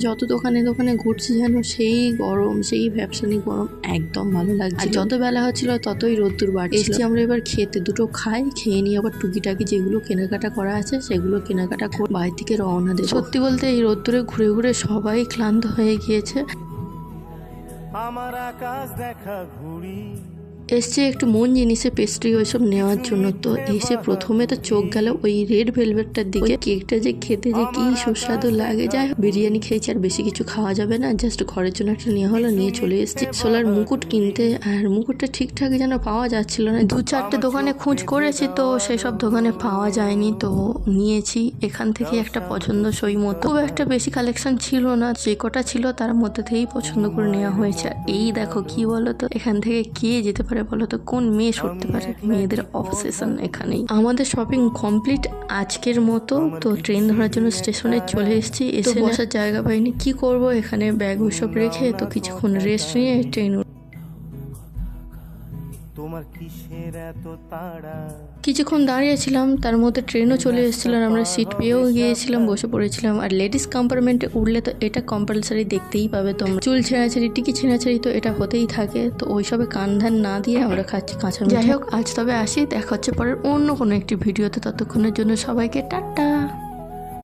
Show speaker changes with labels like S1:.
S1: যত দোকানে দোকানে ঘুরছি যেন সেই গরম, সেই ব্যবসায়িক গরম একদম ভালো লাগছে। আর যত বেলা হচ্ছিল ততই রোদ্দুর বাড়ছে। এসছি আমরা এবার খেতে, দুটো খাই, খেয়ে নিয়ে আবার টুকিটাকি যেগুলো কেনাকাটা করা আছে সেগুলো কেনাকাটা করে বাড়ি থেকে রওনা দেব। সত্যি বলতে এই রোদ্দুরে ঘুরে ঘুরে সবাই ক্লান্ত হয়ে গিয়েছে।
S2: আমার আকাশ দেখা ঘুড়ি
S1: এসছে একটু মন জিনিসে পেস্ট্রি ওইসব নেওয়ার জন্য। তো এসে প্রথমে তো চোখ গেল ওই রেড ভেলভেটটার দিকে। কেকটা যে খেতে যে কি সুস্বাদু লাগে। যাই বিরিয়ানি খেয়েছি, আর বেশি কিছু খাওয়া যাবে না, জাস্ট ঘরের জন্য একটা নেওয়া হলো, নিয়ে চলে এসেছি সোলার মুকুট কিনতে। আর মুকুটটা ঠিকঠাক যেন পাওয়া যাচ্ছিল না। 2-4টে দোকানে খোঁজ করেছি তো সেসব দোকানে পাওয়া যায়নি, তো নিয়েছি এখান থেকে একটা পছন্দসই মতো। খুব একটা বেশি কালেকশন ছিল না, যে কটা ছিল তার মধ্যে থেকেই পছন্দ করে নেওয়া হয়েছে। আর এই দেখো কি বলতো, এখান থেকে কে যেতে পারে বলতো, কোন মেয়ে সরতে পারে? মেয়েদের অবসেশন এখানেই। আমাদের শপিং কমপ্লিট আজকের মতো। তো ট্রেন ধরার জন্য স্টেশনে চলে এসেছি। এসে বসার জায়গা পাইনি, কি করব, এখানে ব্যাগ ওইসব রেখে তো কিছুক্ষণ রেস্ট নিয়ে ট্রেন।
S2: তোমার কিসের এত তাড়া?
S1: কিছুক্ষণ দাঁড়িয়েছিলাম, তার মধ্যে ট্রেনও চলে এসেছিল আর আমরা সিট পেয়েও গিয়েছিলাম, বসে পড়েছিলাম। আর লেডিস কম্পার্টমেন্টে উঠলে তো এটা কম্পালসারি দেখতেই পাবে তোমরা, চুল ছেঁড়াছেড়ি, টিকি ছেঁড়াছেড়ি তো এটা হতেই থাকে। তো ওইসবে কান ধান না দিয়ে আমরা খাচ্ছি কাঁচা। যাই হোক, আজ তবে আসি, দেখা হচ্ছে পরের অন্য কোনো একটি ভিডিওতে। ততক্ষণের জন্য সবাইকে টাটা।